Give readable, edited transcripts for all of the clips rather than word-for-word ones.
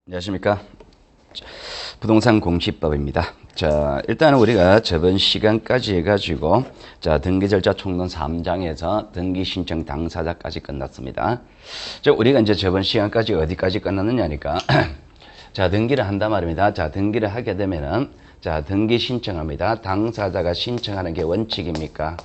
안녕하십니까. 부동산 공시법입니다. 자, 일단은 우리가 저번 시간까지 해가지고, 자, 등기 절차 총론 3장에서 등기 신청 당사자까지 끝났습니다. 자, 우리가 이제 저번 시간까지 어디까지 끝났느냐니까, 자, 등기를 한단 말입니다. 자, 등기를 하게 되면은, 자, 등기 신청합니다. 당사자가 신청하는 게 원칙입니까?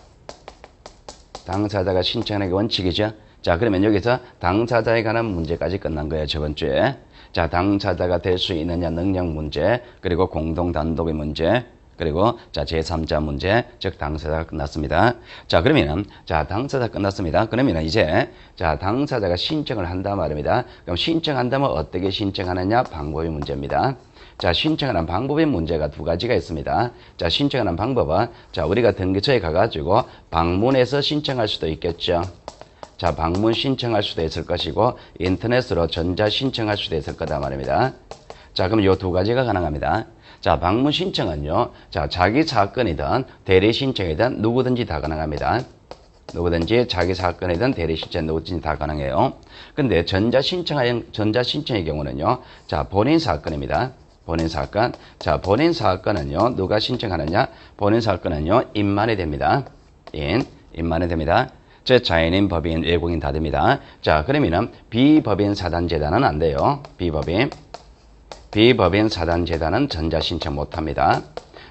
당사자가 신청하는 게 원칙이죠? 자, 그러면 여기서 당사자에 관한 문제까지 끝난 거예요, 저번 주에. 자, 당사자가 될 수 있느냐 능력 문제, 그리고 공동 단독의 문제, 그리고 자, 제3자 문제, 즉 당사자가 끝났습니다. 자, 그러면은 자, 당사자 끝났습니다. 그러면은 이제 자, 당사자가 신청을 한단 말입니다. 그럼 신청한다면 어떻게 신청하느냐 방법이 문제입니다. 자, 신청하는 방법의 문제가 두 가지가 있습니다. 자, 신청하는 방법은 자, 우리가 등기처에 가가지고 방문해서 신청할 수도 있겠죠. 자, 방문 신청할 수도 있을 것이고 인터넷으로 전자 신청할 수도 있을 거다 말입니다. 자, 그럼 요 두 가지가 가능합니다. 자, 방문 신청은요. 자, 자기 사건이든 대리 신청이든 누구든지 다 가능합니다. 누구든지 자기 사건이든 대리 신청 누구든지 다 가능해요. 근데 전자 신청의 경우는요. 자, 본인 사건입니다. 본인 사건. 자, 본인 사건은요. 누가 신청하느냐? 본인 사건은요. 인만이 됩니다. 인만이 됩니다. 제 자연인, 법인, 외국인 다 됩니다. 자, 그러면은 비법인 사단재단은 안 돼요. 비법인 사단재단은 전자신청 못합니다.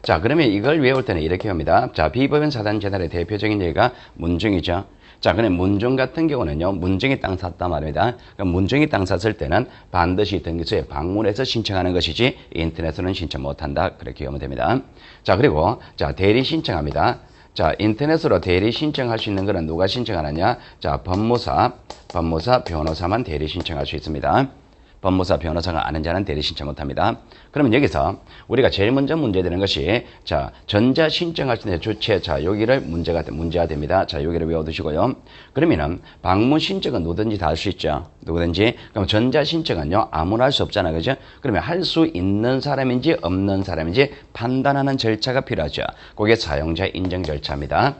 자, 그러면 이걸 외울 때는 이렇게 합니다. 자, 비법인 사단재단의 대표적인 예가 문중이죠. 자, 그럼 문중 같은 경우는요, 문중이 땅 샀단 말입니다. 그럼 문중이 땅 샀을 때는 반드시 등기소에 방문해서 신청하는 것이지 인터넷으로는 신청 못한다. 그렇게 하면 됩니다. 자, 그리고 자, 대리 신청합니다. 자, 인터넷으로 대리 신청할 수 있는 거는 누가 신청하느냐? 자, 법무사, 변호사만 대리 신청할 수 있습니다. 법무사, 변호사가 아는 자는 대리 신청 못합니다. 그러면 여기서 우리가 제일 먼저 문제되는 것이 자, 전자 신청할 수 있는 주체, 자, 여기를 문제가 됩니다. 자, 여기를 외워두시고요. 그러면은 방문 신청은 누구든지 다 할 수 있죠. 누구든지. 그럼 전자 신청은요, 아무나 할 수 없잖아요. 그죠? 그러면 할 수 있는 사람인지 없는 사람인지 판단하는 절차가 필요하죠. 그게 사용자 인정 절차입니다.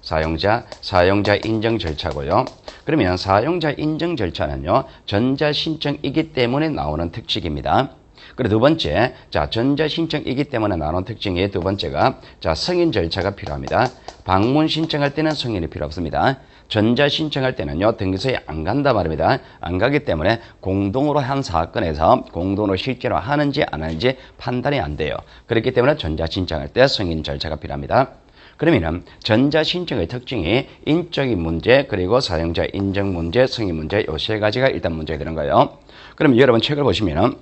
사용자 인정 절차고요. 그러면 사용자 인정 절차는요, 전자 신청이기 때문에 나오는 특징입니다. 그리고 두 번째, 자, 전자 신청이기 때문에 나오는 특징의 두 번째가, 자, 승인 절차가 필요합니다. 방문 신청할 때는 승인이 필요 없습니다. 전자 신청할 때는요, 등기소에 안 간다 말입니다. 안 가기 때문에 공동으로 한 사건에서 공동으로 실제로 하는지 안 하는지 판단이 안 돼요. 그렇기 때문에 전자 신청할 때 승인 절차가 필요합니다. 그러면은 전자 신청의 특징이 인적인 문제, 그리고 사용자 인정 문제, 승인 문제, 요 세 가지가 일단 문제가 되는 거예요. 그럼 여러분 책을 보시면은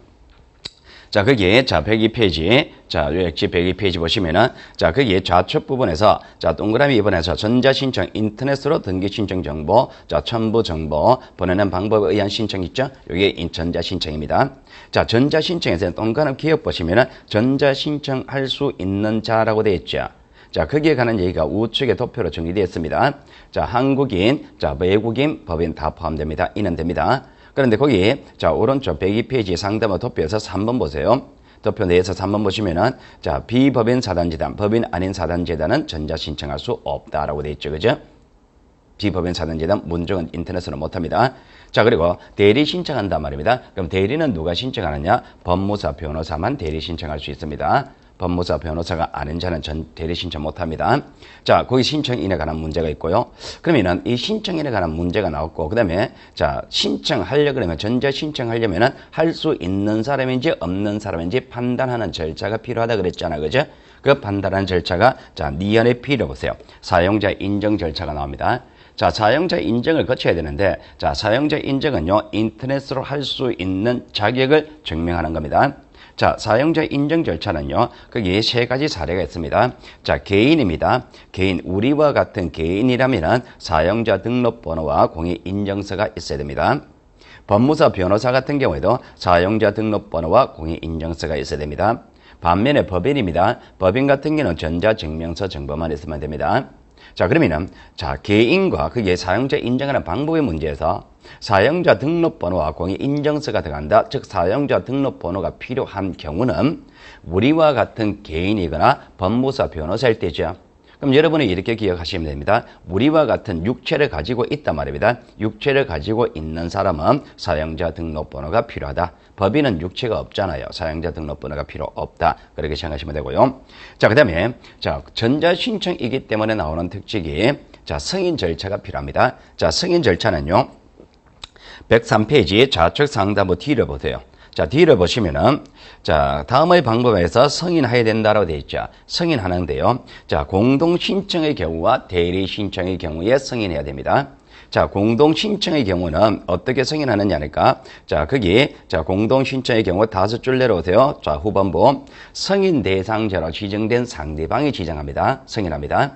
자, 거기에 자, 102페이지. 자, 요약지 102페이지 보시면은 자, 거기에 좌측 부분에서 자, 동그라미 2번에서 전자 신청 인터넷으로 등기 신청 정보, 자, 첨부 정보 보내는 방법에 의한 신청 있죠? 요게 전자 신청입니다. 자, 전자 신청에서 동그라미 기억 보시면은 전자 신청할 수 있는 자라고 되어 있죠. 자, 거기에 관한 얘기가 우측에 도표로 정리되어 있습니다. 자, 한국인, 자, 외국인, 법인 다 포함됩니다. 이는 됩니다. 그런데 거기, 자, 오른쪽 102페이지 상담어 도표에서 3번 보세요. 도표 내에서 3번 보시면은, 자, 비법인 사단재단, 법인 아닌 사단재단은 전자 신청할 수 없다라고 되어 있죠. 그죠? 비법인 사단재단 문중은 인터넷으로 못합니다. 자, 그리고 대리 신청한단 말입니다. 그럼 대리는 누가 신청하느냐? 법무사, 변호사만 대리 신청할 수 있습니다. 법무사, 변호사가 아는 자는 대리 신청 못합니다. 자, 거기 신청인에 관한 문제가 있고요. 그러면은 이 신청인에 관한 문제가 나왔고, 그 다음에 자, 신청하려고 그러면 전자 신청하려면은 할 수 있는 사람인지 없는 사람인지 판단하는 절차가 필요하다 그랬잖아, 그죠? 그 판단하는 절차가 자, 니 안에 필요 보세요. 사용자 인정 절차가 나옵니다. 자, 사용자 인정을 거쳐야 되는데, 자, 사용자 인정은요, 인터넷으로 할 수 있는 자격을 증명하는 겁니다. 자, 사용자 인정 절차는요, 거기에 세 가지 사례가 있습니다. 자, 개인입니다. 개인, 우리와 같은 개인이라면 사용자 등록번호와 공인 인정서가 있어야 됩니다. 법무사, 변호사 같은 경우에도 사용자 등록번호와 공인 인정서가 있어야 됩니다. 반면에 법인입니다. 법인 같은 경우는 전자증명서 정보만 있으면 됩니다. 자, 그러면은, 자, 개인과 그게 사용자 인정하는 방법의 문제에서 사용자 등록번호와 공인 인정서가 들어간다. 즉, 사용자 등록번호가 필요한 경우는 우리와 같은 개인이거나 법무사, 변호사일 때죠. 그럼 여러분이 이렇게 기억하시면 됩니다. 우리와 같은 육체를 가지고 있단 말입니다. 육체를 가지고 있는 사람은 사용자 등록번호가 필요하다. 법인은 육체가 없잖아요. 사용자 등록번호가 필요 없다. 그렇게 생각하시면 되고요. 자, 그 다음에, 자, 전자신청이기 때문에 나오는 특징이, 자, 승인 절차가 필요합니다. 자, 승인 절차는요, 103페이지 좌측 상단부 뒤를 보세요. 자, 뒤를 보시면은, 자, 다음의 방법에서 승인해야 된다라고 되어 있죠. 승인하는데요. 자, 공동신청의 경우와 대리신청의 경우에 승인해야 됩니다. 자, 공동신청의 경우는 어떻게 승인하느냐니까. 자, 거기, 자, 공동신청의 경우 5줄 내려오세요. 자, 후반부. 승인 대상자로 지정된 상대방이 지정합니다. 승인합니다.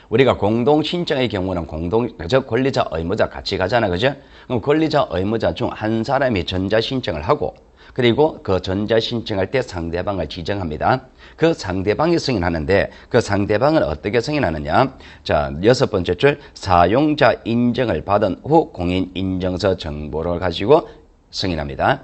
우리가 공동신청의 경우는 권리자, 의무자 같이 가잖아. 그죠? 그럼 권리자, 의무자 중 한 사람이 전자신청을 하고, 그리고 그 전자신청할 때 상대방을 지정합니다. 그 상대방이 승인하는데, 그 상대방을 어떻게 승인하느냐? 자, 6번째 줄, 사용자 인정을 받은 후 공인인증서 정보를 가지고 승인합니다.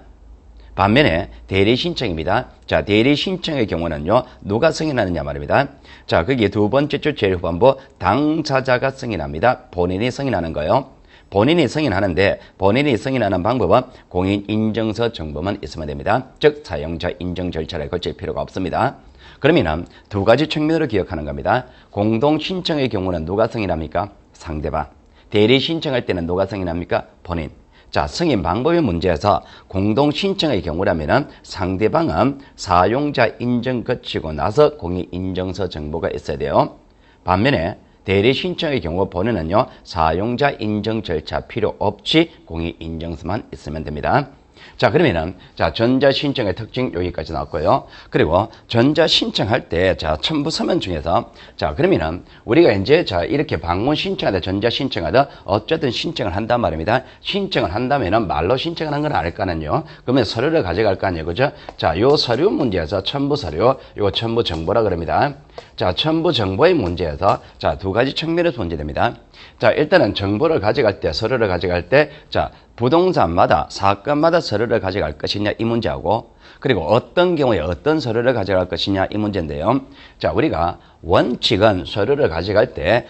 반면에 대리신청입니다. 자, 대리신청의 경우는요, 누가 승인하느냐 말입니다. 자, 거기에 2번째 줄 제일 후반부, 당사자가 승인합니다. 본인이 승인하는 거예요. 본인이 승인하는데, 본인이 승인하는 방법은 공인인증서 정보만 있으면 됩니다. 즉, 사용자 인증 절차를 거칠 필요가 없습니다. 그러면 2가지 측면으로 기억하는 겁니다. 공동신청의 경우는 누가 승인합니까? 상대방. 대리신청할 때는 누가 승인합니까? 본인. 자, 승인 방법의 문제에서 공동신청의 경우라면 상대방은 사용자 인증 거치고 나서 공인인증서 정보가 있어야 돼요. 반면에 대리신청의 경우 본인은요, 사용자 인증 절차 필요 없이 공인인증서만 있으면 됩니다. 자, 그러면은, 자, 전자신청의 특징 여기까지 나왔고요. 그리고 전자신청할 때, 자, 첨부서면 중에서, 자, 그러면은, 우리가 이제, 자, 이렇게 방문 신청하다, 전자신청하다, 어쨌든 신청을 한단 말입니다. 신청을 한다면은 말로 신청하는 건 아닐까는요. 그러면 서류를 가져갈 거 아니에요. 그죠? 자, 요 서류 문제에서 첨부서류, 요 첨부정보라 그럽니다. 자, 첨부정보의 문제에서, 자, 2가지 측면에서 문제됩니다. 자, 일단은 정보를 가져갈 때, 서류를 가져갈 때, 자, 부동산마다, 사건마다 서류를 가져갈 것이냐, 이 문제하고, 그리고 어떤 경우에 어떤 서류를 가져갈 것이냐, 이 문제인데요. 자, 우리가 원칙은 서류를 가져갈 때,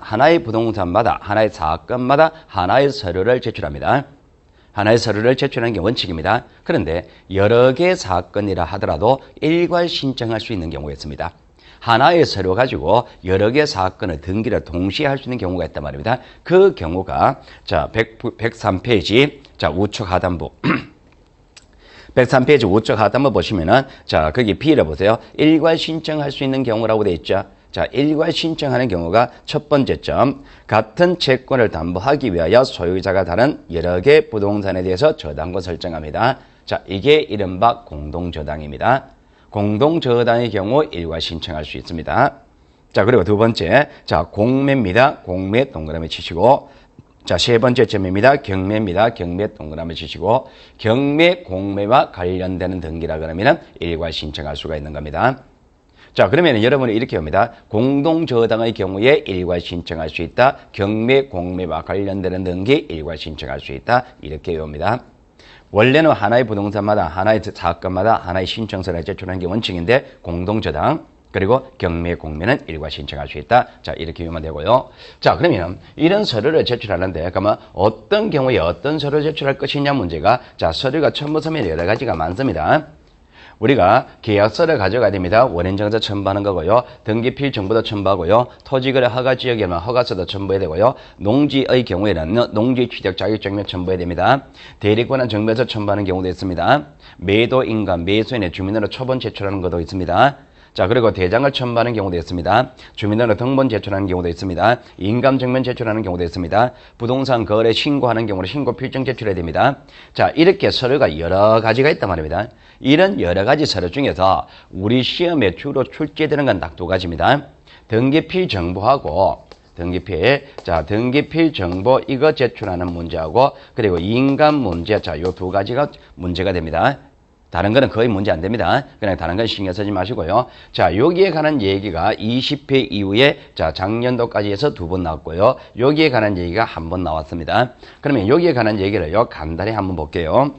하나의 부동산마다, 하나의 사건마다 하나의 서류를 제출합니다. 하나의 서류를 제출하는 게 원칙입니다. 그런데 여러 개의 사건이라 하더라도 일괄 신청할 수 있는 경우가 있습니다. 하나의 서류 가지고 여러 개의 사건을 등기를 동시에 할 수 있는 경우가 있단 말입니다. 그 경우가, 자, 103페이지, 자, 우측 하단부. 103페이지 우측 하단부 보시면은, 자, 거기 B를 보세요. 일괄 신청할 수 있는 경우라고 되어 있죠. 자, 일괄 신청하는 경우가 첫 번째 점, 같은 채권을 담보하기 위하여 소유자가 다른 여러 개 부동산에 대해서 저당권 설정합니다. 자, 이게 이른바 공동저당입니다. 공동저당의 경우 일괄 신청할 수 있습니다. 자, 그리고 2번째, 자, 공매입니다. 공매 동그라미 치시고, 자, 3번째 점입니다. 경매입니다. 경매 동그라미 치시고, 경매, 공매와 관련되는 등기라 그러면 일괄 신청할 수가 있는 겁니다. 자, 그러면 여러분이 이렇게 봅니다. 공동저당의 경우에 일괄 신청할 수 있다. 경매, 공매와 관련되는 등기 일괄 신청할 수 있다. 이렇게 외웁니다. 원래는 하나의 부동산마다, 하나의 사건마다 하나의 신청서를 제출하는 게 원칙인데, 공동저당, 그리고 경매, 공매는 일괄 신청할 수 있다. 자, 이렇게 외우면 되고요. 자, 그러면 이런 서류를 제출하는데, 그러면 어떤 경우에 어떤 서류를 제출할 것이냐 문제가, 자, 서류가 첨부서면 여러 가지가 많습니다. 우리가 계약서를 가져가야 됩니다. 원인정서 첨부하는 거고요. 등기필 정보도 첨부하고요. 토지거래 허가 지역에는 허가서도 첨부해야 되고요. 농지의 경우에는 농지 취득 자격증명 첨부해야 됩니다. 대리권한 정보에서 첨부하는 경우도 있습니다. 매도 인감, 매수인의 주민으로 초본 제출하는 것도 있습니다. 자, 그리고 대장을 첨부하는 경우도 있습니다. 주민등록 등본 제출하는 경우도 있습니다. 인감증명 제출하는 경우도 있습니다. 부동산 거래 신고하는 경우는 신고 필증 제출해야 됩니다. 자, 이렇게 서류가 여러 가지가 있단 말입니다. 이런 여러 가지 서류 중에서 우리 시험에 주로 출제되는 건 딱 2가지입니다. 등기필 정보하고 등기필 정보 이거 제출하는 문제하고, 그리고 인감 문제, 자, 요 2가지가 문제가 됩니다. 다른 거는 거의 문제 안 됩니다. 그냥 다른 건 신경 쓰지 마시고요. 자, 여기에 관한 얘기가 20회 이후에, 자, 작년도까지 해서 2번 나왔고요. 여기에 관한 얘기가 1번 나왔습니다. 그러면 여기에 관한 얘기를요, 간단히 한번 볼게요.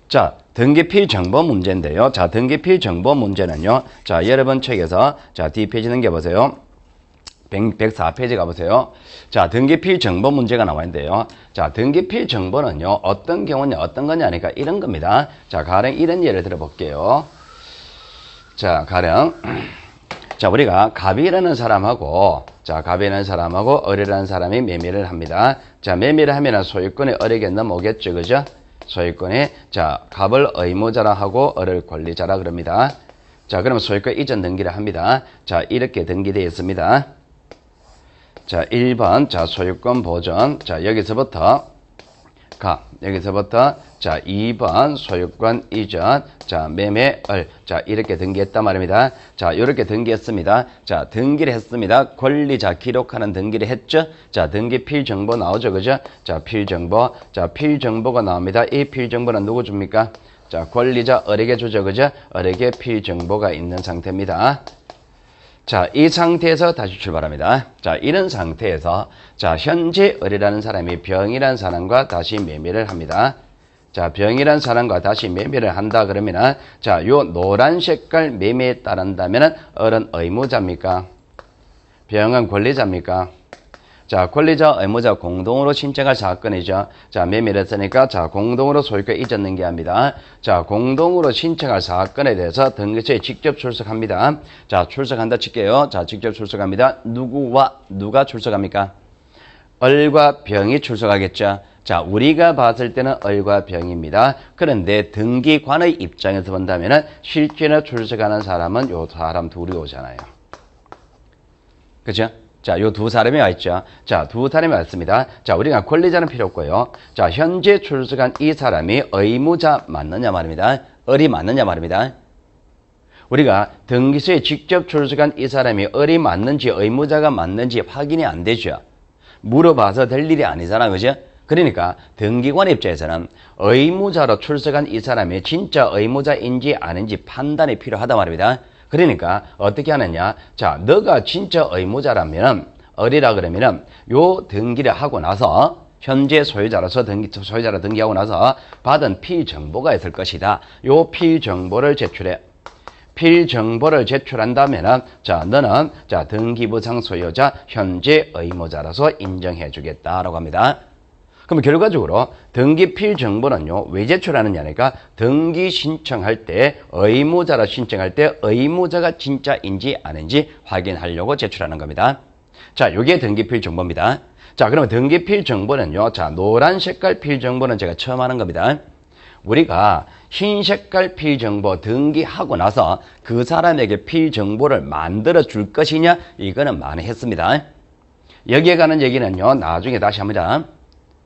자, 등기필 정보 문제인데요. 자, 등기필 정보 문제는요, 자, 여러분 책에서, 자, 뒷페이지 넘겨보세요. 104페이지 가보세요. 자, 등기필 정보 문제가 나와 있는데요. 자, 등기필 정보는요, 어떤 경우냐, 어떤 거냐 하니까 이런 겁니다. 자, 가령 이런 예를 들어볼게요. 자, 가령, 자, 우리가 갑이라는 사람하고, 을이라는 사람이 매매를 합니다. 자, 매매를 하면 소유권이 을에게 넘어오겠죠, 그죠? 소유권이, 자, 갑을 의무자라 하고, 을을 권리자라 그럽니다. 자, 그러면 소유권 이전 등기를 합니다. 자, 이렇게 등기되어 있습니다. 자, 1번, 자, 소유권 보전. 자, 여기서부터, 자, 2번, 소유권 이전. 자, 매매을. 자, 이렇게 등기했단 말입니다. 자, 이렇게 등기했습니다. 자, 등기를 했습니다. 권리자 기록하는 등기를 했죠? 자, 등기 필정보 나오죠, 그죠? 자, 필정보. 자, 필정보가 나옵니다. 이 필정보는 누구 줍니까? 자, 권리자 을에게 주죠, 그죠? 을에게 필정보가 있는 상태입니다. 자, 이 상태에서 다시 출발합니다. 자, 이런 상태에서, 자, 현재 을이라는 사람이 병이라는 사람과 다시 매매를 합니다. 자, 병이라는 사람과 다시 매매를 한다 그러면은, 자, 요 노란 색깔 매매에 따른다면은, 을은 의무자입니까? 병은 권리자입니까? 자, 권리자, 의무자 공동으로 신청할 사건이죠. 자, 매매를 했으니까, 자, 공동으로 소유권 이전 등기합니다. 자, 공동으로 신청할 사건에 대해서 등기소에 직접 출석합니다. 자, 출석한다 칠게요. 자, 직접 출석합니다. 누가 출석합니까? 을과 병이 출석하겠죠. 자, 우리가 봤을 때는 을과 병입니다. 그런데 등기관의 입장에서 본다면은 실제로 출석하는 사람은 요 사람 둘이 오잖아요. 그죠? 자, 요 두 사람이 와 있죠. 자, 두 사람이 왔습니다. 자, 우리가 권리자는 필요 없고요. 자, 현재 출석한 이 사람이 의무자 맞느냐 말입니다. 을이 맞느냐 말입니다. 우리가 등기소에 직접 출석한 이 사람이 을이 맞는지 의무자가 맞는지 확인이 안 되죠. 물어봐서 될 일이 아니잖아, 그죠? 그러니까 등기관 입장에서는 의무자로 출석한 이 사람이 진짜 의무자인지 아닌지 판단이 필요하단 말입니다. 그러니까 어떻게 하느냐? 자, 너가 진짜 의무자라면 을이라 그러면은 요 등기를 하고 나서 현재 소유자로서 소유자로 등기하고 나서 받은 필정보가 있을 것이다. 요 필정보를 제출해. 필정보를 제출한다면은 자, 너는 자, 등기부상 소유자 현재 의무자로서 인정해 주겠다라고 합니다. 그럼 결과적으로 등기 필정보는요, 왜 제출하느냐니까 등기 신청할 때 의무자라 신청할 때 의무자가 진짜인지 아닌지 확인하려고 제출하는 겁니다. 자, 요게 등기 필정보입니다. 자, 그러면 등기 필정보는요, 자, 노란 색깔 필정보는 제가 처음 하는 겁니다. 우리가 흰 색깔 필정보 등기하고 나서 그 사람에게 필정보를 만들어 줄 것이냐, 이거는 많이 했습니다. 여기에 가는 얘기는요, 나중에 다시 합니다.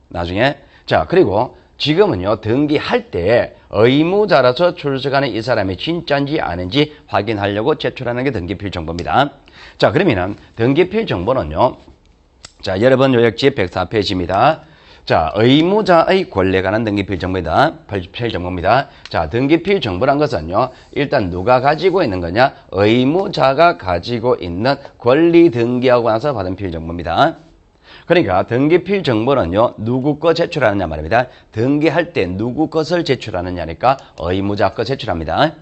나중에. 자, 그리고 지금은요, 등기할 때 의무자라서 출석하는 이 사람이 진짜인지 아닌지 확인하려고 제출하는 게 등기필정보입니다. 자, 그러면은 등기필정보는요, 자, 여러분 요약지 104페이지입니다. 자, 의무자의 권리에 관한 등기필정보입니다. 필정보입니다. 자, 등기필정보란 것은요, 일단 누가 가지고 있는 거냐? 의무자가 가지고 있는 권리 등기하고 나서 받은 필정보입니다. 그러니까 등기필 정보는요, 누구 거 제출하느냐 말입니다. 등기할 때 누구 것을 제출하느냐니까 의무자 거 제출합니다.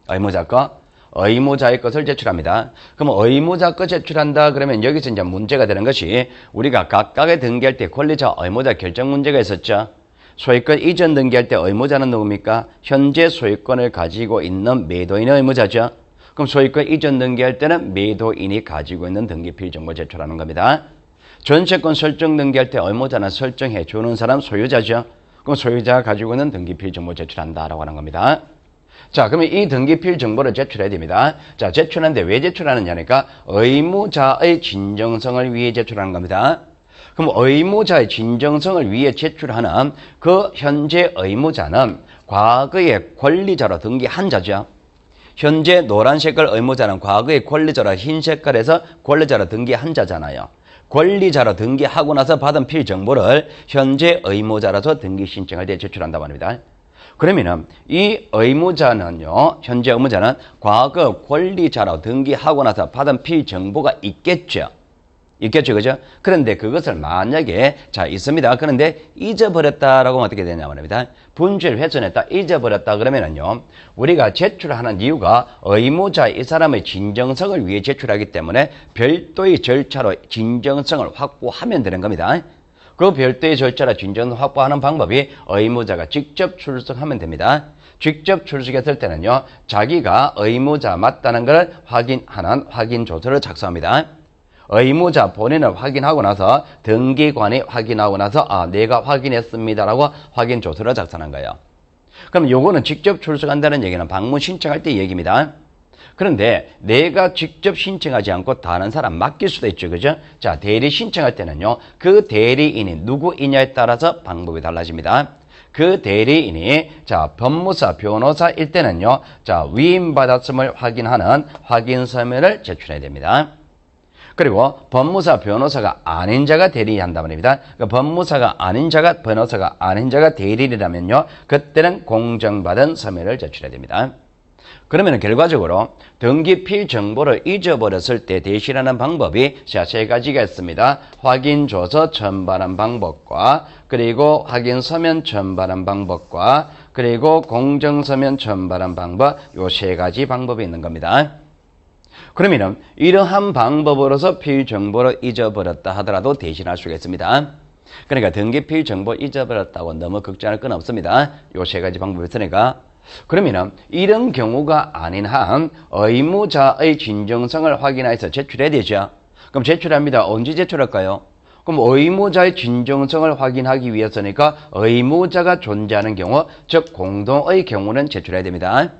의무자 거. 의무자의 것을 제출합니다. 그럼 의무자 거 제출한다 그러면 여기서 이제 문제가 되는 것이 우리가 각각의 등기할 때 권리자 의무자 결정 문제가 있었죠. 소유권 이전 등기할 때 의무자는 누굽니까? 현재 소유권을 가지고 있는 매도인의 의무자죠. 그럼 소유권 이전 등기할 때는 매도인이 가지고 있는 등기필 정보를 제출하는 겁니다. 전세권 설정 등기할 때 의무자는 설정해 주는 사람 소유자죠. 그럼 소유자가 가지고 있는 등기필 정보 제출한다라고 하는 겁니다. 자, 그러면 이 등기필 정보를 제출해야 됩니다. 자, 제출하는데 왜 제출하느냐니까 의무자의 진정성을 위해 제출하는 겁니다. 그럼 의무자의 진정성을 위해 제출하는 그 현재 의무자는 과거의 권리자로 등기한 자죠. 현재 노란 색깔 의무자는 과거의 권리자로 흰 색깔에서 권리자로 등기한 자잖아요. 권리자로 등기하고 나서 받은 필정보를 현재 의무자라서 등기 신청할 때 제출한다고 합니다. 그러면은 이 의무자는요, 현재 의무자는 과거 권리자로 등기하고 나서 받은 필정보가 있겠죠. 있겠죠, 그죠? 그런데 그것을 만약에, 자, 있습니다. 그런데 잊어버렸다라고 하면 어떻게 되냐 말입니다. 분주를 훼손했다, 잊어버렸다 그러면은요, 우리가 제출하는 이유가 의무자 이 사람의 진정성을 위해 제출하기 때문에 별도의 절차로 진정성을 확보하면 되는 겁니다. 그 별도의 절차로 진정성 확보하는 방법이 의무자가 직접 출석하면 됩니다. 직접 출석했을 때는요, 자기가 의무자 맞다는 것을 확인하는 확인조서를 작성합니다. 의무자 본인을 확인하고 나서 등기관이 확인하고 나서 내가 확인했습니다라고 확인조서를 작성한 거예요. 그럼 요거는 직접 출석한다는 얘기는 방문 신청할 때 얘기입니다. 그런데 내가 직접 신청하지 않고 다른 사람 맡길 수도 있죠, 그죠? 자, 대리 신청할 때는요, 그 대리인이 누구이냐에 따라서 방법이 달라집니다. 그 대리인이, 자, 법무사, 변호사일 때는요, 자, 위임받았음을 확인하는 확인 서면을 제출해야 됩니다. 그리고 법무사, 변호사가 아닌 자가 대리한단 말입니다. 그러니까 법무사가 아닌 자가, 변호사가 아닌 자가 대리인이라면요, 그때는 공정받은 서면을 제출해야 됩니다. 그러면 결과적으로 등기필 정보를 잊어버렸을 때 대신하는 방법이 세 가지가 있습니다. 확인조서 첨부하는 방법과 그리고 확인서면 첨부하는 방법과 그리고 공정서면 첨부하는 방법, 요 세 가지 방법이 있는 겁니다. 그러면 이러한 방법으로서 필정보를 잊어버렸다 하더라도 대신할 수가 있습니다. 그러니까 등기필 정보 잊어버렸다고 너무 걱정할 건 없습니다. 요 세 가지 방법이 있으니까. 그러면 이런 경우가 아닌 한 의무자의 진정성을 확인해서 제출해야 되죠. 그럼 제출합니다. 언제 제출할까요? 그럼 의무자의 진정성을 확인하기 위해서니까 의무자가 존재하는 경우, 즉 공동의 경우는 제출해야 됩니다.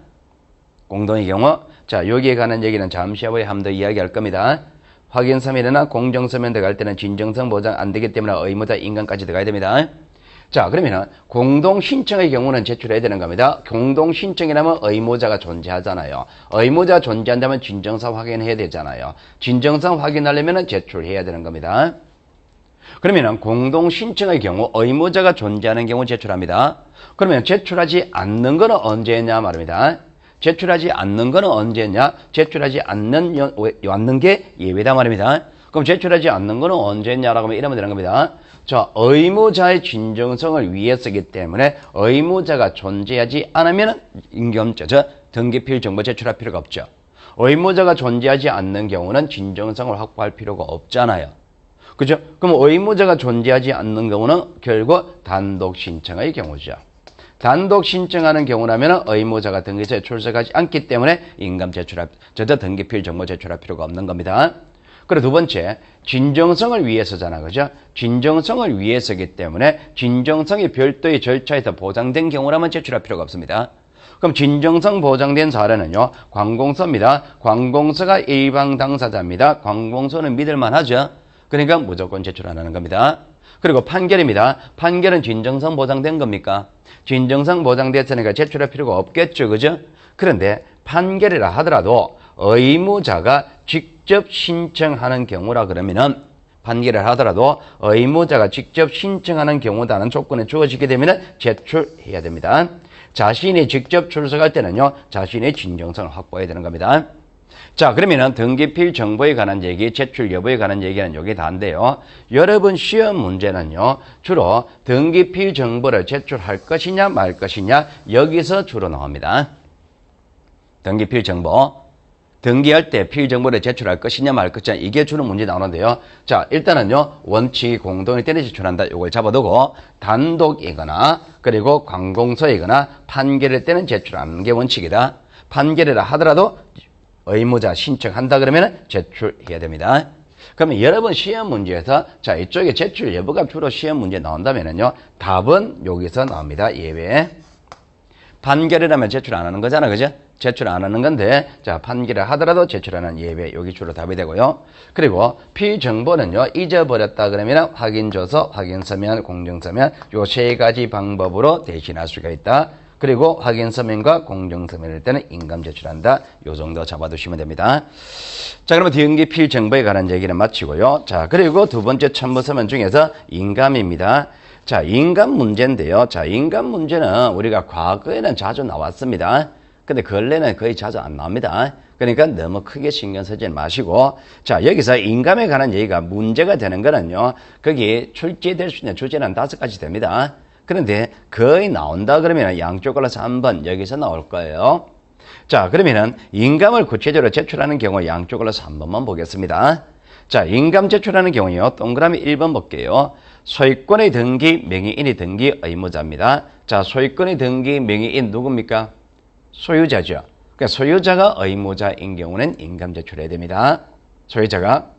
공동의 경우, 자, 여기에 관한 얘기는 잠시 후에 한 번 더 이야기할 겁니다. 확인서면이나 공정서면 들어갈 때는 진정성 보장 안 되기 때문에 의무자 인감까지 들어가야 됩니다. 자, 그러면 공동신청의 경우는 제출해야 되는 겁니다. 공동신청이라면 의무자가 존재하잖아요. 의무자 존재한다면 진정성 확인해야 되잖아요. 진정성 확인하려면 제출해야 되는 겁니다. 그러면 공동신청의 경우 의무자가 존재하는 경우 제출합니다. 그러면 제출하지 않는 거는 언제 했냐 말입니다. 제출하지 않는 거는 언제 했냐? 제출하지 않는 게 예외다 말입니다. 그럼 제출하지 않는 거는 언제 했냐라고 하면 이러면 되는 겁니다. 자, 의무자의 진정성을 위해서이기 때문에 의무자가 존재하지 않으면 등기필 정보 제출할 필요가 없죠. 의무자가 존재하지 않는 경우는 진정성을 확보할 필요가 없잖아요. 그죠? 그럼 의무자가 존재하지 않는 경우는 결국 단독 신청의 경우죠. 단독 신청하는 경우라면 의무자가 등기소에 출석하지 않기 때문에 등기필 정보 제출할 필요가 없는 겁니다. 그리고 두 번째, 진정성을 위해서잖아, 그죠? 진정성을 위해서이기 때문에 진정성이 별도의 절차에서 보장된 경우라면 제출할 필요가 없습니다. 그럼 진정성 보장된 사례는요, 관공서입니다. 관공서가 일방 당사자입니다. 관공서는 믿을만 하죠? 그러니까 무조건 제출 안 하는 겁니다. 그리고 판결입니다. 판결은 진정성 보장된 겁니까? 진정성 보장됐으니까 제출할 필요가 없겠죠, 그죠? 그런데 판결이라 하더라도 의무자가 직접 신청하는 경우라 그러면은 판결을 하더라도 의무자가 직접 신청하는 경우다는 조건이 주어지게 되면 제출해야 됩니다. 자신이 직접 출석할 때는요, 자신의 진정성을 확보해야 되는 겁니다. 자, 그러면은 등기필 정보에 관한 얘기, 제출 여부에 관한 얘기는 여기 다인데요. 여러분 시험 문제는요, 주로 등기필 정보를 제출할 것이냐 말 것이냐 여기서 주로 나옵니다. 등기필 정보. 등기할 때 필정보를 제출할 것이냐 말 것이냐 이게 주로 문제 나오는데요. 자, 일단은요, 원칙 공동일 때는 제출한다. 이걸 잡아두고 단독이거나 그리고 관공서이거나 판결일 때는 제출하는 게 원칙이다. 판결이라 하더라도 의무자 신청한다 그러면 제출해야 됩니다. 그러면 여러분 시험 문제에서 자, 이쪽에 제출 여부가 주로 시험 문제 나온다면은요, 답은 여기서 나옵니다. 예외. 판결이라면 제출 안 하는 거잖아, 그죠? 제출 안 하는 건데, 자, 판결을 하더라도 제출하는 예외, 여기 주로 답이 되고요. 그리고 필정보는요, 잊어버렸다 그러면 확인조서, 확인서면, 공정서면, 요 세 가지 방법으로 대신할 수가 있다. 그리고 확인서면과 공정서면일 때는 인감 제출한다. 요 정도 잡아두시면 됩니다. 자, 그러면 등기필 정보에 관한 얘기는 마치고요. 자, 그리고 두 번째 첨부서면 중에서 인감입니다. 자, 인감 문제인데요. 자, 인감 문제는 우리가 과거에는 자주 나왔습니다. 근데 근래는 거의 자주 안 나옵니다. 그러니까 너무 크게 신경 쓰지 마시고, 자, 여기서 인감에 관한 얘기가 문제가 되는 거는요, 거기 출제될 수 있는 주제는 5가지 됩니다. 그런데 거의 나온다 그러면 양쪽 골라서 3번 여기서 나올 거예요. 자, 그러면은 인감을 구체적으로 제출하는 경우 양쪽 골라서 3번만 보겠습니다. 자, 인감 제출하는 경우요, 동그라미 1번 볼게요. 소유권의 등기, 명의인의 등기, 의무자입니다. 자, 소유권의 등기, 명의인 누굽니까? 소유자죠. 그러니까 소유자가 의무자인 경우는 인감 제출해야 됩니다. 소유자가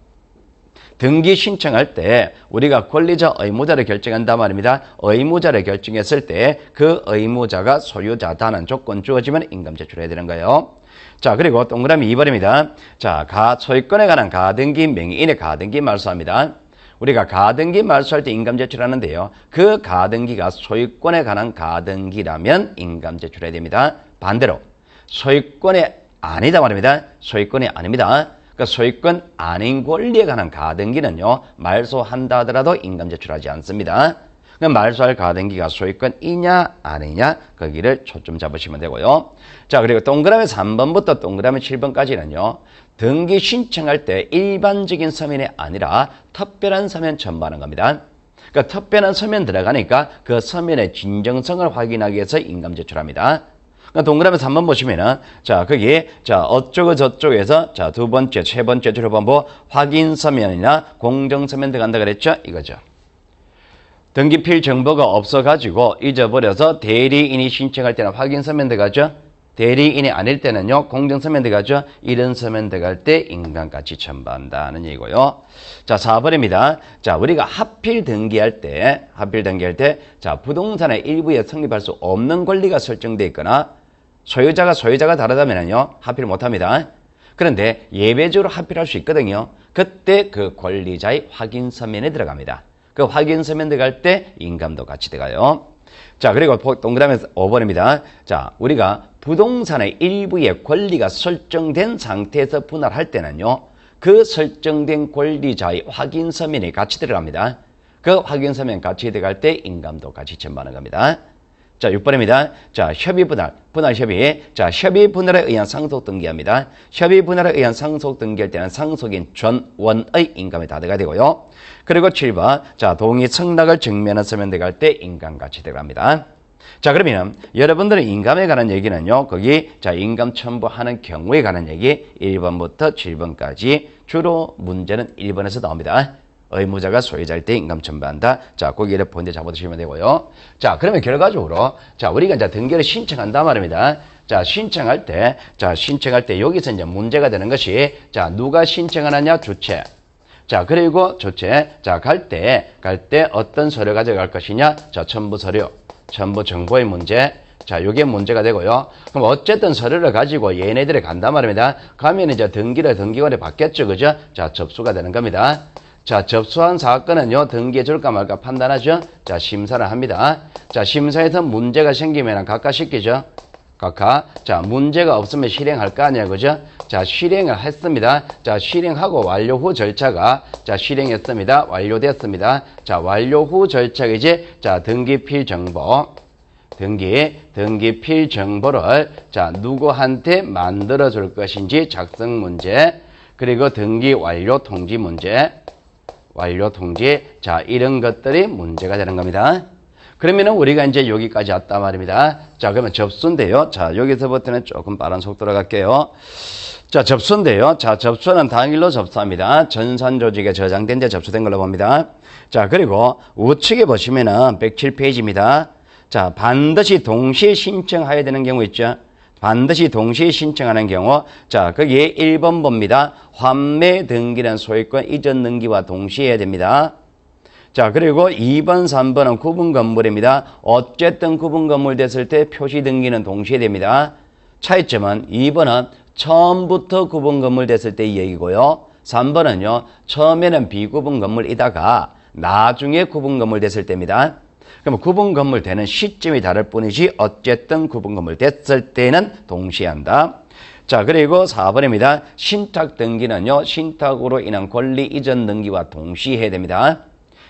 등기 신청할 때 우리가 권리자, 의무자를 결정한단 말입니다. 의무자를 결정했을 때 그 의무자가 소유자다는 조건 주어지면 인감 제출해야 되는 거예요. 자, 그리고 동그라미 2번입니다. 자, 소유권에 관한 가등기, 명의인의 가등기 말소합니다. 우리가 가등기 말소할 때 인감 제출하는데요. 그 가등기가 소유권에 관한 가등기라면 인감 제출해야 됩니다. 반대로 소유권이 아니다 말입니다. 소유권이 아닙니다. 그러니까 소유권 아닌 권리에 관한 가등기는요, 말소한다 하더라도 인감 제출하지 않습니다. 그러니까 말소할 가등기가 소유권이냐 아니냐 거기를 초점 잡으시면 되고요. 자, 그리고 동그라미 3번부터 동그라미 7번까지는요. 등기 신청할 때 일반적인 서면이 아니라 특별한 서면 첨부하는 겁니다. 그러니까 특별한 서면 들어가니까 그 서면의 진정성을 확인하기 위해서 인감 제출합니다. 그러니까 동그라미 3번 보시면은, 자, 거기, 자, 어쩌고 저쪽에서, 자, 두 번째, 세 번째 주로본부 확인 서면이나 공정 서면 들어간다 그랬죠? 이거죠. 등기필 정보가 없어가지고 잊어버려서 대리인이 신청할 때는 확인 서면 들어가죠? 대리인이 아닐 때는요, 공정 서면 들어가죠? 이런 서면 들어갈 때 인감같이 첨부한다는 얘기고요. 자, 4번입니다. 자, 우리가 하필 등기할 때, 자, 부동산의 일부에 성립할 수 없는 권리가 설정되어 있거나, 소유자가 다르다면요, 하필 못합니다. 그런데 예외적으로 하필할 수 있거든요. 그때 그 권리자의 확인 서면에 들어갑니다. 그 확인 서면 들어갈 때 인감도 같이 들어가요. 자, 그리고 동그라미 5번입니다. 자, 우리가 부동산의 일부의 권리가 설정된 상태에서 분할할 때는요, 그 설정된 권리자의 확인 서면이 같이 들어갑니다. 그 확인 서면 같이 들어갈 때 인감도 같이 첨부하는 겁니다. 자, 6번입니다. 자, 협의 분할 협의. 자, 협의 분할에 의한 상속 등기합니다. 협의 분할에 의한 상속 등기할 때는 상속인 전원의 인감이 다 들어가야 되고요. 그리고 7번. 자, 동의 청락을 증명한 서면 들어갈 때 인감 같이 들어갑니다. 자, 그러면 여러분들은 인감에 관한 얘기는요, 거기, 자, 인감 첨부하는 경우에 관한 얘기 1번부터 7번까지 주로 문제는 1번에서 나옵니다. 의무자가 소유자일 때 인감 첨부한다. 자, 거기를 본데 잡아두시면 되고요. 자, 그러면 결과적으로, 자, 우리가 이제 등기를 신청한다 말입니다. 자, 신청할 때 여기서 이제 문제가 되는 것이, 자, 누가 신청하느냐? 주체. 자, 그리고 주체. 자, 갈 때 어떤 서류 가져갈 것이냐? 자, 첨부 서류. 첨부 정보의 문제. 자, 요게 문제가 되고요. 그럼 어쨌든 서류를 가지고 얘네들이 간단 말입니다. 가면 이제 등기관에 받겠죠. 그죠? 자, 접수가 되는 겁니다. 자, 접수한 사건은요, 등기해 줄까 말까 판단하죠? 자, 심사를 합니다. 자, 심사에서 문제가 생기면 각하시키죠? 자, 문제가 없으면 실행할 거 아니야, 그죠? 자, 실행을 했습니다. 자, 실행하고 완료 후 절차가, 자, 실행했습니다. 완료됐습니다. 자, 완료 후 절차가 이제, 자, 등기필 정보. 등기필 정보를, 자, 누구한테 만들어 줄 것인지 작성 문제, 그리고 등기 완료 통지 문제, 자, 이런 것들이 문제가 되는 겁니다. 그러면은 우리가 이제 여기까지 왔단 말입니다. 자, 그러면 접수인데요. 자, 여기서부터는 조금 빠른 속도로 갈게요. 자, 접수인데요. 자, 접수는 당일로 접수합니다. 전산 조직에 저장된 데 접수된 걸로 봅니다. 자, 그리고 우측에 보시면은 107페이지입니다. 자, 반드시 동시에 신청해야 되는 경우 있죠. 반드시 동시에 신청하는 경우, 자, 거기에 1번 봅니다. 환매 등기는 소유권 이전 등기와 동시에 해야 됩니다. 자, 그리고 2번, 3번은 구분 건물입니다. 어쨌든 구분 건물 됐을 때 표시 등기는 동시에 됩니다. 차이점은 2번은 처음부터 구분 건물 됐을 때 이 얘기고요. 3번은요, 처음에는 비구분 건물이다가 나중에 구분 건물 됐을 때입니다. 그럼 구분 건물 되는 시점이 다를 뿐이지 어쨌든 구분 건물 됐을 때는 동시에 한다. 자, 그리고 4번입니다. 신탁 등기는요, 신탁으로 인한 권리 이전 등기와 동시에 해야 됩니다.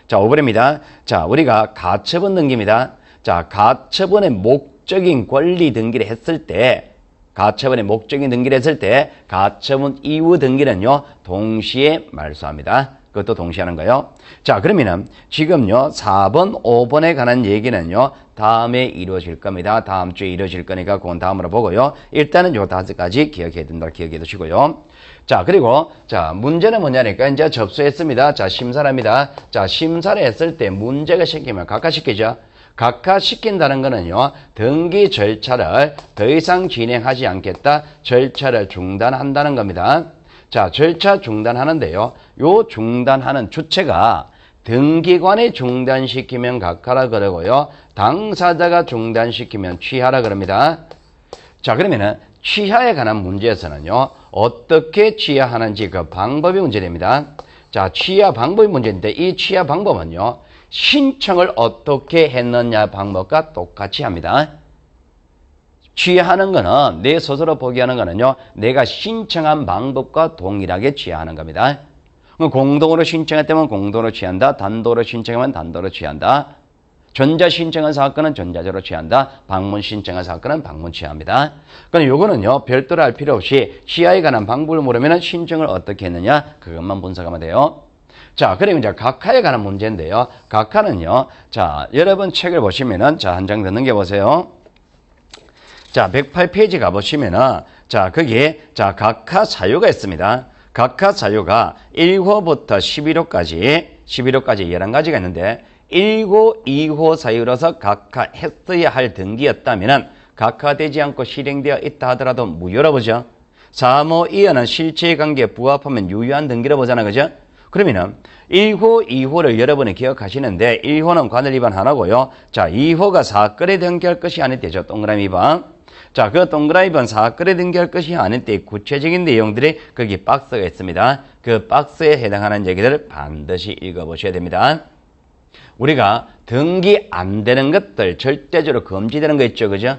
자, 5번입니다. 자, 우리가 가처분 등기입니다. 자, 가처분의 목적인 권리 등기를 했을 때, 가처분의 목적인 등기를 했을 때 가처분 이후 등기는요 동시에 말소합니다. 그것도 동시에 하는 거예요. 자, 그러면은 지금요 4번, 5번에 관한 얘기는요 다음에 이루어질 겁니다. 다음 주에 이루어질 거니까 그건 다음으로 보고요. 일단은 요 5가지 기억해야 된다. 기억해 두시고요. 자, 그리고 자 문제는 뭐냐니까 이제 접수했습니다. 자, 심사를 합니다. 자, 심사를 했을 때 문제가 시키면 각하시키죠. 각하시킨다는 거는요 등기 절차를 더 이상 진행하지 않겠다. 절차를 중단한다는 겁니다. 자, 절차 중단하는데요. 요 중단하는 주체가 등기관이 중단시키면 각하라 그러고요. 당사자가 중단시키면 취하라 그럽니다. 자, 그러면은 취하에 관한 문제에서는요. 어떻게 취하하는지 그 방법이 문제됩니다. 자, 취하 방법이 문제인데 이 취하 방법은요. 신청을 어떻게 했느냐 방법과 똑같이 합니다. 취하하는 거는 내 스스로 포기하는 거는요. 내가 신청한 방법과 동일하게 취하하는 겁니다. 공동으로 신청했다면 공동으로 취한다. 단독으로 신청하면 단독으로 취한다. 전자 신청한 사건은 전자적으로 취한다. 방문 신청한 사건은 방문 취합니다. 그럼 요거는요. 별도로 할 필요 없이 취하에 관한 방법을 물으면 신청을 어떻게 했느냐 그것만 분석하면 돼요. 자, 그리고 이제 각하에 관한 문제인데요. 각하는요. 자, 여러분 책을 보시면은 자, 한 장 더 넘겨보세요. 자, 108페이지 가보시면은, 자, 거기에, 자, 각하 사유가 있습니다. 각하 사유가 1호부터 11호까지 11가지가 있는데, 1호, 2호 사유로서 각하했어야 할 등기였다면은, 각하되지 않고 실행되어 있다 하더라도 무효로 보죠. 3호, 2호는 실체의 관계에 부합하면 유효한 등기로 보잖아, 그죠? 그러면은 1호, 2호를 여러분이 기억하시는데 1호는 관할 위반 하나고요. 자, 2호가 사건에 등기할 것이 아닐 때죠. 동그라미 위반. 자, 그 동그라미 위반 사건에 등기할 것이 아닐 때 구체적인 내용들이 거기 박스가 있습니다. 그 박스에 해당하는 얘기들을 반드시 읽어보셔야 됩니다. 우리가 등기 안 되는 것들 절대적으로 금지되는 거 있죠. 그죠?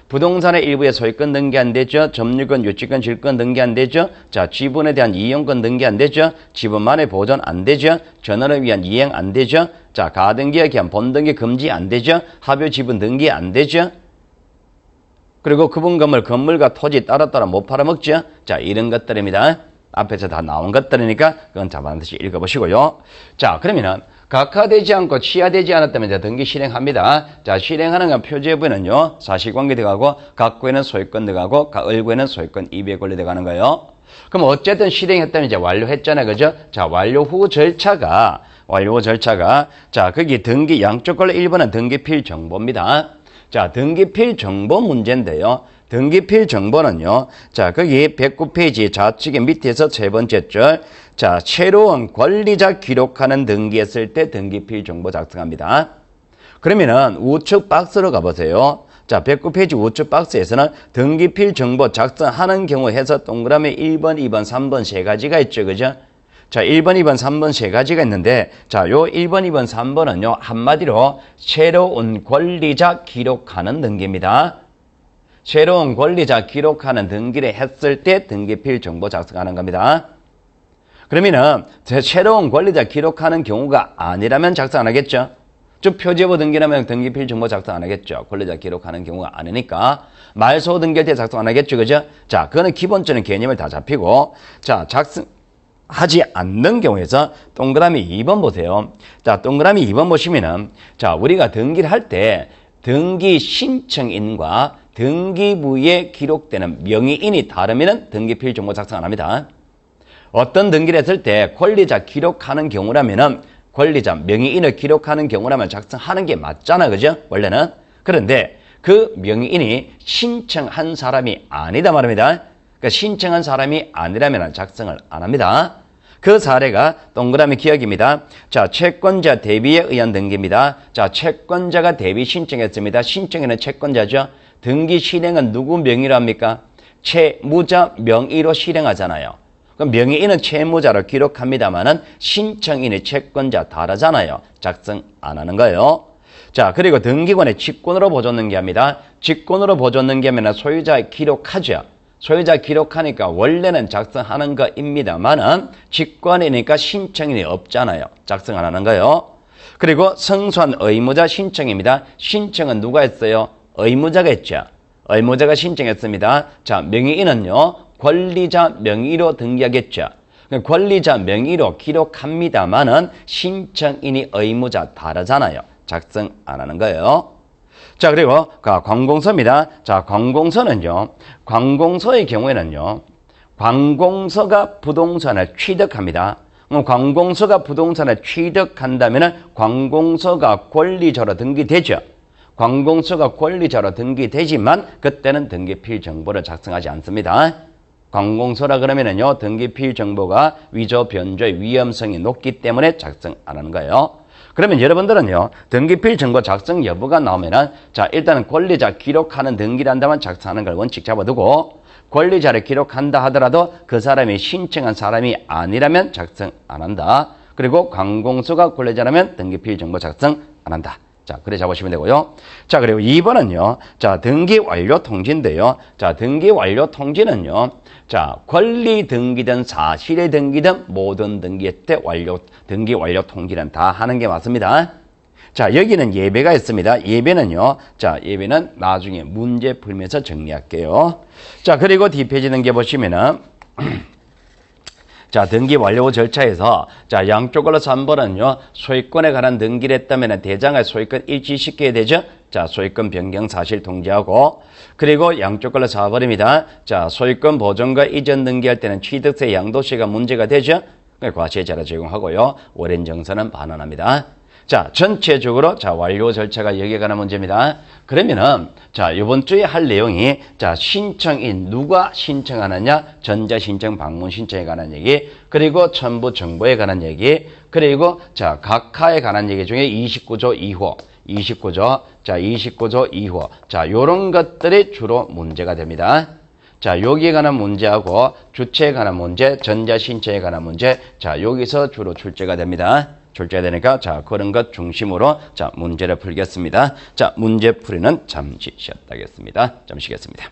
부동산의 일부에 소유권 등기 안 되죠. 점유권, 유치권, 질권 등기 안 되죠. 자, 지분에 대한 이용권 등기 안 되죠. 지분만의 보존 안 되죠. 전원을 위한 이행 안 되죠. 자, 가등기에 기한 본등기 금지 안 되죠. 합유 지분 등기 안 되죠. 그리고 구분건물, 건물과 토지 따로따로 못 팔아먹죠. 자, 이런 것들입니다. 앞에서 다 나온 것들이니까 그건 자 반드시 읽어보시고요. 자, 그러면은 각하되지 않고 취하되지 않았다면 이제 등기 실행합니다. 자, 실행하는 건 표제부에는요 사실관계 들어가고 각구에는 소유권 들어가고 을구에는 소유권 이배 권리 들어가는 거예요. 그럼 어쨌든 실행했다면 이제 완료했잖아요, 그죠? 자, 완료 후 절차가 자, 거기 등기 양쪽 걸로 1번은 등기필 정보입니다. 자, 등기필 정보 문제인데요. 등기필 정보는요. 자, 거기 109페이지 좌측에 밑에서 세 번째 줄. 자, 새로운 권리자 기록하는 등기했을 때 등기필 정보 작성합니다. 그러면은 우측 박스로 가보세요. 자, 109페이지 우측 박스에서는 등기필 정보 작성하는 경우 해서 동그라미 1번, 2번, 3번 세 가지가 있죠. 그죠? 자, 1번, 2번, 3번 세 가지가 있는데, 자, 요 1번, 2번, 3번은요, 한마디로 새로운 권리자 기록하는 등기입니다. 새로운 권리자 기록하는 등기를 했을 때 등기필 정보 작성하는 겁니다. 그러면은, 새로운 권리자 기록하는 경우가 아니라면 작성 안 하겠죠? 좀 표제부 등기라면 등기필 정보 작성 안 하겠죠? 권리자 기록하는 경우가 아니니까. 말소 등기할 때 작성 안 하겠죠? 그죠? 자, 그거는 기본적인 개념을 다 잡히고, 자, 하지 않는 경우에서 동그라미 2번 보세요. 자, 동그라미 2번 보시면은, 자, 우리가 등기를 할 때 등기 신청인과 등기부에 기록되는 명의인이 다르면은 등기필 정보 작성 안 합니다. 어떤 등기를 했을 때 권리자 기록하는 경우라면은 권리자 명의인을 기록하는 경우라면 작성하는 게 맞잖아, 그죠? 원래는. 그런데 그 명의인이 신청한 사람이 아니다 말입니다. 그러니까 신청한 사람이 아니라면 작성을 안 합니다. 그 사례가 동그라미 기억입니다. 자, 채권자 대비에 의한 등기입니다. 자, 채권자가 대비 신청했습니다. 신청에는 채권자죠. 등기 실행은 누구 명의로 합니까? 채무자 명의로 실행하잖아요. 그럼 명의인은 채무자로 기록합니다만은 신청인이 채권자 다르잖아요. 작성 안 하는 거예요. 자, 그리고 등기관의 직권으로 보존 등기합니다. 직권으로 보존 등기하면 소유자 기록하죠. 소유자 기록하니까 원래는 작성하는 거입니다만은 직권이니까 신청인이 없잖아요. 작성 안 하는 거예요. 그리고 성소한 의무자 신청입니다. 신청은 누가 했어요? 의무자가 했죠. 의무자가 신청했습니다. 자, 명의인은요, 권리자 명의로 등기하겠죠. 권리자 명의로 기록합니다만은 신청인이 의무자 다르잖아요. 작성 안 하는 거예요. 자, 그리고 관공서입니다. 자, 관공서는요, 관공서의 경우에는요, 관공서가 부동산을 취득합니다. 관공서가 부동산을 취득한다면은 관공서가 권리자로 등기되죠. 관공서가 권리자로 등기되지만 그때는 등기필 정보를 작성하지 않습니다. 관공서라 그러면은요, 등기필 정보가 위조 변조의 위험성이 높기 때문에 작성 안 하는 거예요. 그러면 여러분들은요, 등기필 정보 작성 여부가 나오면은, 자, 일단은 권리자 기록하는 등기를 한다면 작성하는 걸 원칙 잡아두고, 권리자를 기록한다 하더라도 그 사람이 신청한 사람이 아니라면 작성 안 한다. 그리고 관공서가 권리자라면 등기필 정보 작성 안 한다. 자, 그래 잡으시면 되고요. 자, 그리고 2번은요. 자, 등기 완료 통지인데요. 자, 등기 완료 통지는요. 자, 권리 등기든 사실의 등기든 모든 등기 때 등기 완료 통지는 다 하는 게 맞습니다. 자, 여기는 예배가 있습니다. 예배는요. 자, 예배는 나중에 문제 풀면서 정리할게요. 자, 그리고 뒷페이지 넘겨보시면은 자, 등기 완료 절차에서 자, 양쪽으로 3번은요. 소유권에 관한 등기를 했다면 대장의 소유권 일치시켜야 되죠. 자, 소유권 변경 사실 통지하고 그리고 양쪽으로 4번입니다. 자, 소유권 보존과 이전 등기할 때는 취득세 양도세가 문제가 되죠. 과세자료 제공하고요. 오랜 정산은 반환합니다. 자, 전체적으로 자, 완료 절차가 여기에 관한 문제입니다. 그러면은 자, 이번 주에 할 내용이 자, 신청인 누가 신청하느냐, 전자신청 방문 신청에 관한 얘기, 그리고 첨부 정보에 관한 얘기, 그리고 자, 각하에 관한 얘기 중에 29조 2호, 29조, 자, 29조 2호. 자, 요런 것들이 주로 문제가 됩니다. 자, 여기에 관한 문제하고 주체에 관한 문제, 전자신청에 관한 문제, 자, 여기서 주로 출제가 됩니다. 출제가 되니까 자, 그런 것 중심으로 자, 문제를 풀겠습니다. 자, 문제 풀이는 잠시 쉬었다 하겠습니다. 좀 쉬겠습니다.